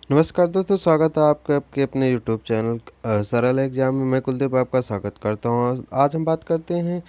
नमस्कार दोस्तों, स्वागत है आपका आपके अपने यूट्यूब चैनल सरल एग्जाम में। मैं कुलदीप आपका स्वागत करता हूँ। आज हम बात करते हैं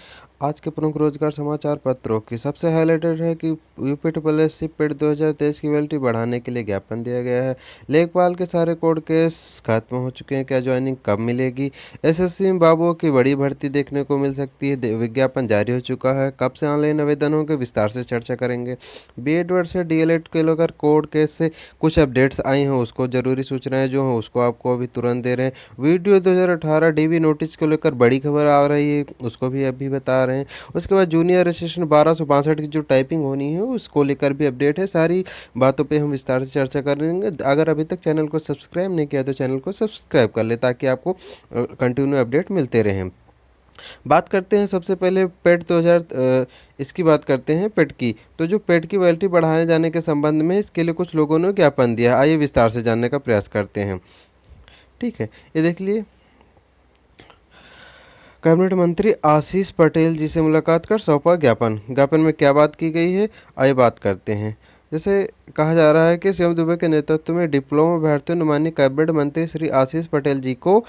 आज के प्रमुख रोजगार समाचार पत्रों की। सबसे हाईलाइटेड है कि यूपी ट्रिपल एस सी पेट 2023 की वैलिडिटी बढ़ाने के लिए ज्ञापन दिया गया है। लेखपाल के सारे कोर्ट केस खत्म हो चुके हैं, क्या ज्वाइनिंग कब मिलेगी? एसएससी में बाबुओं की बड़ी भर्ती देखने को मिल सकती है, विज्ञापन जारी हो चुका है। कब से ऑनलाइन आवेदन होंगे, विस्तार से चर्चा करेंगे। बीएड वर्ष से डीएलएड के लेकर कोर्ट केस से कुछ अपडेट्स आई हैं, उसको ज़रूरी सूचनाएं जो हैं उसको आपको अभी तुरंत दे रहे हैं। वीडियो 2018 डीवी नोटिस को लेकर बड़ी खबर आ रही है, उसको भी अभी बता रहे हैं। उसके बाद जूनियर रजिस्ट्रेशन 1262 की जो टाइपिंग होनी है उसको लेकर भी अपडेट है। सारी बातों पे हम विस्तार से चर्चा करेंगे। अगर अभी तक चैनल को सब्सक्राइब नहीं किया तो चैनल को सब्सक्राइब कर ले, ताकि आपको कंटिन्यू अपडेट मिलते रहें। बात करते हैं सबसे पहले पेट 2000 इसकी बात करते हैं पेट की। तो जो पेट की वैलिडिटी बढ़ाने जाने के संबंध में इसके लिए कुछ लोगों ने ज्ञापन दिया है। आइए विस्तार से जानने का प्रयास करते हैं। ठीक है, ये देख लिए। कैबिनेट मंत्री आशीष पटेल जी से मुलाकात कर सौंपा ज्ञापन। ज्ञापन में क्या बात की गई है, आइए बात करते हैं। जैसे कहा जा रहा है कि सीएम दुबे के नेतृत्व में डिप्लोमा अभ्यर्थियों ने माननीय कैबिनेट मंत्री श्री आशीष पटेल जी को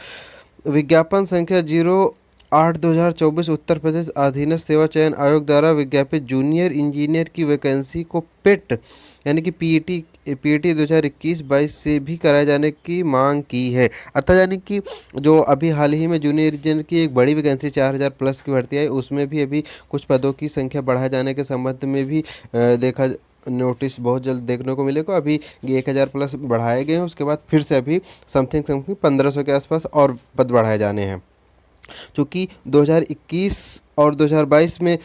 विज्ञापन संख्या 08/2024 उत्तर प्रदेश अधीनस्थ सेवा चयन आयोग द्वारा विज्ञापित जूनियर इंजीनियर की वैकेंसी को पेट यानी कि पीईटी 2021-22 से भी कराए जाने की मांग की है। अर्थात यानी कि जो अभी हाल ही में जूनियर इंजीनियर की एक बड़ी वैकेंसी 4000 प्लस की भर्ती आई, उसमें भी अभी कुछ पदों की संख्या बढ़ाए जाने के संबंध में भी देखा नोटिस बहुत जल्द देखने को मिलेगा। अभी 1000 प्लस बढ़ाए गए हैं, उसके बाद फिर से अभी समथिंग 1500 के आसपास और पद बढ़ाए जाने हैं। चूँकि 2021 और 2022 में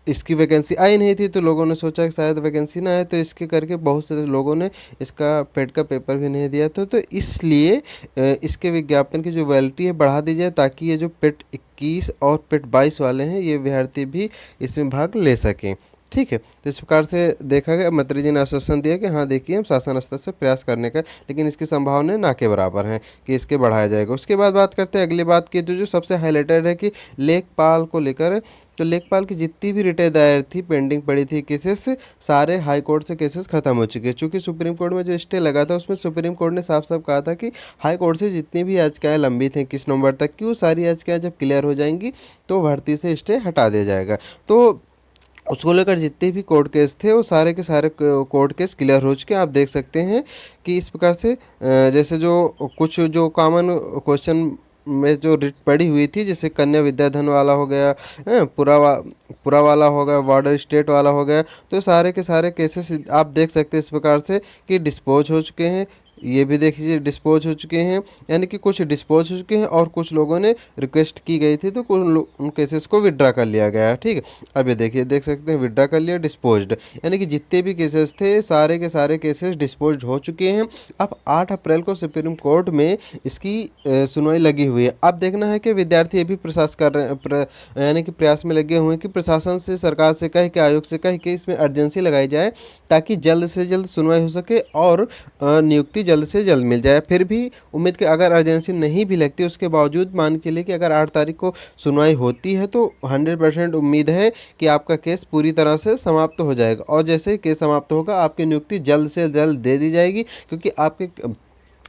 इसकी वैकेंसी आई नहीं थी, तो लोगों ने सोचा कि शायद वैकेंसी ना आए, तो इसके करके बहुत सारे लोगों ने इसका पेट का पेपर भी नहीं दिया था। तो इसलिए इसके विज्ञापन की जो वैलिडिटी है बढ़ा दी जाए, ताकि ये जो पेट 21 और पेट 22 वाले हैं ये अभ्यर्थी भी इसमें भाग ले सकें। ठीक है, तो इस प्रकार से देखा गया। मंत्री जी ने आश्वासन दिया कि हाँ देखिए, हम शासन स्तर से प्रयास करने का, लेकिन इसकी संभावनाएं ना के बराबर हैं कि इसके बढ़ाया जाएगा। उसके बाद बात करते हैं अगली बात की, तो जो सबसे हाईलाइटेड है कि लेखपाल को लेकर। तो लेखपाल की जितनी भी रिटें दायर थी, पेंडिंग पड़ी थी केसेस, सारे हाई कोर्ट से केसेस खत्म हो चुके हैं। चूँकि सुप्रीम कोर्ट में जो स्टे लगा था, उसमें सुप्रीम कोर्ट ने साफ साफ कहा था कि हाई कोर्ट से जितनी भी याचिकाएं लंबित हैं 21 नवंबर तक की, वो सारी याचिकाएं जब क्लियर हो जाएंगी तो भर्ती से स्टे हटा दिया जाएगा। तो उसको लेकर जितने भी कोर्ट केस थे वो सारे के सारे कोर्ट केस क्लियर हो चुके हैं। आप देख सकते हैं कि इस प्रकार से जैसे जो कुछ जो कॉमन क्वेश्चन में जो रिट पड़ी हुई थी, जैसे कन्या विद्याधन वाला हो गया, पूरा वाला हो गया, बॉर्डर स्टेट वाला हो गया, तो सारे के सारे केसेस आप देख सकते हैं इस प्रकार से कि डिस्पोज हो चुके हैं। ये भी देख लीजिए डिस्पोज हो चुके हैं, यानी कि कुछ डिस्पोज हो चुके हैं और कुछ लोगों ने रिक्वेस्ट की गई थी, तो उन केसेस को विड्रा कर लिया गया है। ठीक है, अब ये देखिए, देख सकते हैं विड्रा कर लिया, डिस्पोज्ड, यानी कि जितने भी केसेस थे सारे के सारे केसेस डिस्पोज हो चुके हैं। अब 8 अप्रैल को सुप्रीम कोर्ट में इसकी सुनवाई लगी हुई है। अब देखना है कि विद्यार्थी ये भी प्रयास कर रहे हैं, यानी कि प्रयास में लगे हुए हैं कि प्रशासन से, सरकार से कहे कि आयोग से कहे कि इसमें अर्जेंसी लगाई जाए, ताकि जल्द से जल्द सुनवाई हो सके और नियुक्ति जल्द से जल्द मिल जाए। फिर भी उम्मीद कि अगर अर्जेंसी नहीं भी लगती, उसके बावजूद मान के चलिए कि अगर 8 तारीख को सुनवाई होती है तो 100% उम्मीद है कि आपका केस पूरी तरह से समाप्त हो जाएगा। और जैसे ही केस समाप्त होगा, आपकी नियुक्ति जल्द से जल्द दे दी जाएगी, क्योंकि आपके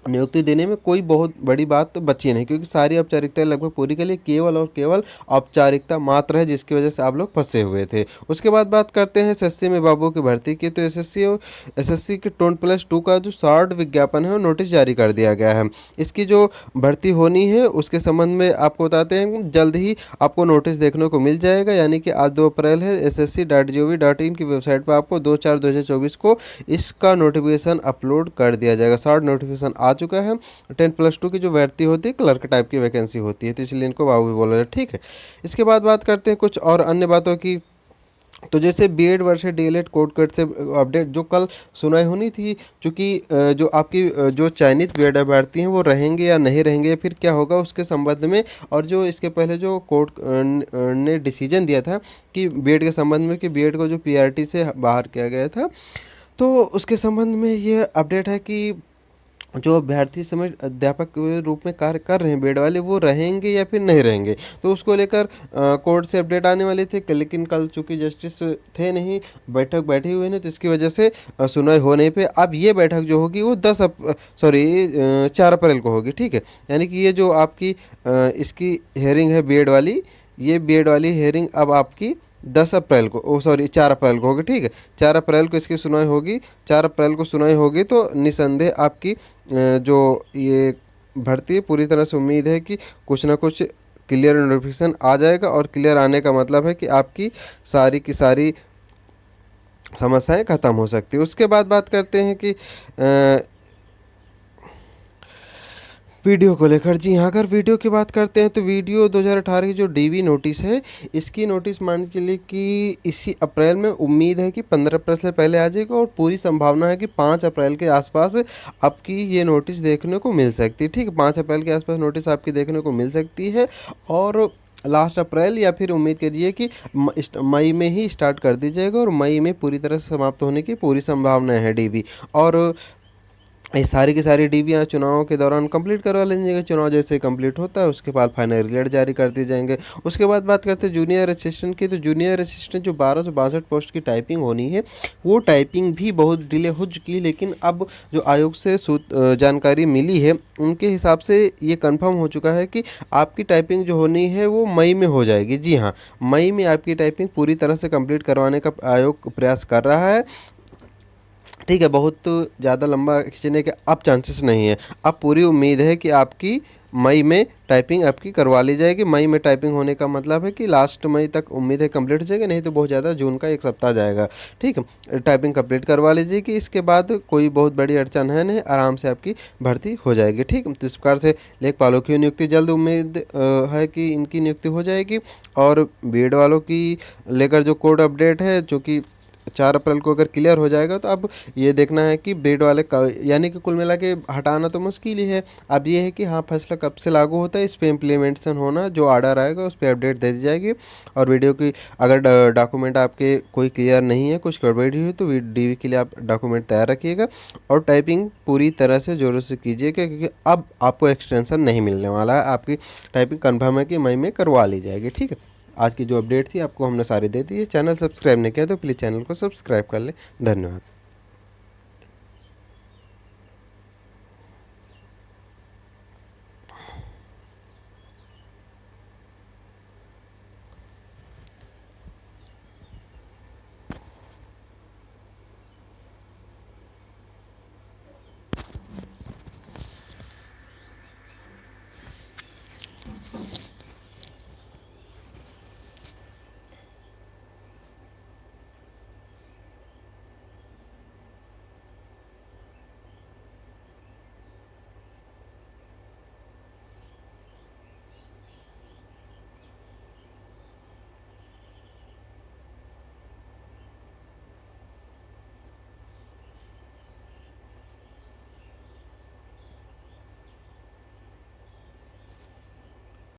नियुक्ति देने में कोई बहुत बड़ी बात तो बची नहीं, क्योंकि सारी औपचारिकताएं लगभग पूरी के लिए केवल और केवल औपचारिकता मात्र है, जिसकी वजह से आप लोग फंसे हुए थे। उसके बाद बात करते हैं एसएससी में बाबू की भर्ती की। तो एसएससी के 20+2 का जो शॉर्ट विज्ञापन है वो नोटिस जारी कर दिया गया है। इसकी जो भर्ती होनी है उसके संबंध में आपको बताते हैं, जल्द ही आपको नोटिस देखने को मिल जाएगा। यानी कि आज 2 अप्रैल है, ssc.gov.in की वेबसाइट पर आपको 2/4/2024 को इसका नोटिफिकेशन अपलोड कर दिया जाएगा। शॉर्ट नोटिफिकेशन आ चुका है। 10+2 की जो भर्ती होती है क्लर्क टाइप की वैकेंसी होती है, तो इसलिए इनको बाबू भी बोला जाए। ठीक है, इसके बाद बात करते हैं कुछ और अन्य बातों की। तो जैसे बीएड वर्सेस डीएलएड कोर्ट कट से अपडेट जो कल सुनाई होनी थी, चूँकि जो आपकी जो चयनित बीएड अभ्यर्थी हैं वो रहेंगे या नहीं रहेंगे, फिर क्या होगा उसके संबंध में, और जो इसके पहले जो कोर्ट ने डिसीजन दिया था कि बीएड के संबंध में, कि बीएड को जो पीआरटी से बाहर किया गया था, तो उसके संबंध में ये अपडेट है कि जो अभ्यर्थी इस समय अध्यापक के रूप में कार्य कर रहे हैं बेड वाले, वो रहेंगे या फिर नहीं रहेंगे। तो उसको लेकर कोर्ट से अपडेट आने वाली थी, लेकिन कल चूंकि जस्टिस थे नहीं, बैठक बैठी हुई नहीं, तो इसकी वजह से सुनवाई हो नहीं पे अब ये बैठक जो होगी वो 4 अप्रैल को होगी। ठीक है, यानी कि ये जो आपकी इसकी हेयरिंग है बीएड वाली, ये बीएड वाली हेयरिंग अब आपकी 10 अप्रैल को, 4 अप्रैल को होगी। ठीक है, 4 अप्रैल को इसकी सुनवाई होगी। 4 अप्रैल को सुनवाई होगी तो निसंदेह आपकी जो ये भर्ती है, पूरी तरह से उम्मीद है कि कुछ ना कुछ क्लियर नोटिफिकेशन आ जाएगा। और क्लियर आने का मतलब है कि आपकी सारी की सारी समस्याएं खत्म हो सकती है। उसके बाद बात करते हैं कि वीडियो को लेकर। जी हाँ, अगर वीडियो की बात करते हैं तो वीडियो 2018 की जो डीवी नोटिस है, इसकी नोटिस मान के लिए कि इसी अप्रैल में उम्मीद है कि 15 अप्रैल से पहले आ जाएगा, और पूरी संभावना है कि 5 अप्रैल के आसपास आपकी ये नोटिस देखने को मिल सकती है। ठीक है, 5 अप्रैल के आसपास नोटिस आपकी देखने को मिल सकती है, और लास्ट अप्रैल या फिर उम्मीद करिए कि मई में ही स्टार्ट कर दी जाएगा, और मई में पूरी तरह से समाप्त होने की पूरी संभावना है डीवी। और ये सारी की सारी डीवीआं चुनावों के दौरान कंप्लीट करवा ली जाएंगे। चुनाव जैसे कंप्लीट होता है उसके बाद फाइनल रिजल्ट जारी कर दिए जाएंगे। उसके बाद बात करते हैं जूनियर असिस्टेंट की। तो जूनियर असिस्टेंट जो 1262 पोस्ट की टाइपिंग होनी है, वो टाइपिंग भी बहुत डिले हो चुकी है, लेकिन अब जो आयोग से जानकारी मिली है उनके हिसाब से ये कन्फर्म हो चुका है कि आपकी टाइपिंग जो होनी है वो मई में हो जाएगी। जी हाँ, मई में आपकी टाइपिंग पूरी तरह से कंप्लीट करवाने का आयोग प्रयास कर रहा है। ठीक है, बहुत ज़्यादा लंबा खींचने के अब चांसेस नहीं है। अब पूरी उम्मीद है कि आपकी मई में टाइपिंग आपकी करवा ली जाएगी। मई में टाइपिंग होने का मतलब है कि लास्ट मई तक उम्मीद है कंप्लीट हो जाएगा, नहीं तो बहुत ज़्यादा जून का 1 सप्ताह जाएगा। ठीक है, टाइपिंग कंप्लीट करवा लीजिए कि इसके बाद कोई बहुत बड़ी अड़चन है नहीं, आराम से आपकी भर्ती हो जाएगी। ठीक, तो इस प्रकार से लेखपालों की नियुक्ति जल्द उम्मीद है कि इनकी नियुक्ति हो जाएगी। और बीएड वालों की लेकर जो कोड अपडेट है, जो कि 4 अप्रैल को अगर क्लियर हो जाएगा, तो अब ये देखना है कि बेड वाले का, यानी कि कुल मिला के हटाना तो मुश्किल ही है। अब ये है कि हाँ, फैसला कब से लागू होता है, इस पे इम्प्लीमेंटेशन होना, जो ऑर्डर आएगा उस पर अपडेट दे दी जाएगी। और वीडियो की अगर डॉक्यूमेंट आपके कोई क्लियर नहीं है, कुछ गड़बड़ी हुई, तो डीवी के लिए आप डॉक्यूमेंट तैयार रखिएगा। और टाइपिंग पूरी तरह से ज़ोरों से कीजिएगा, क्योंकि अब आपको एक्सटेंशन नहीं मिलने वाला है। आपकी टाइपिंग कन्फर्म है कि मई में करवा ली जाएगी। ठीक है, आज की जो अपडेट थी आपको हमने सारी दे दी है। चैनल सब्सक्राइब नहीं किया तो प्लीज़ चैनल को सब्सक्राइब कर लें। धन्यवाद।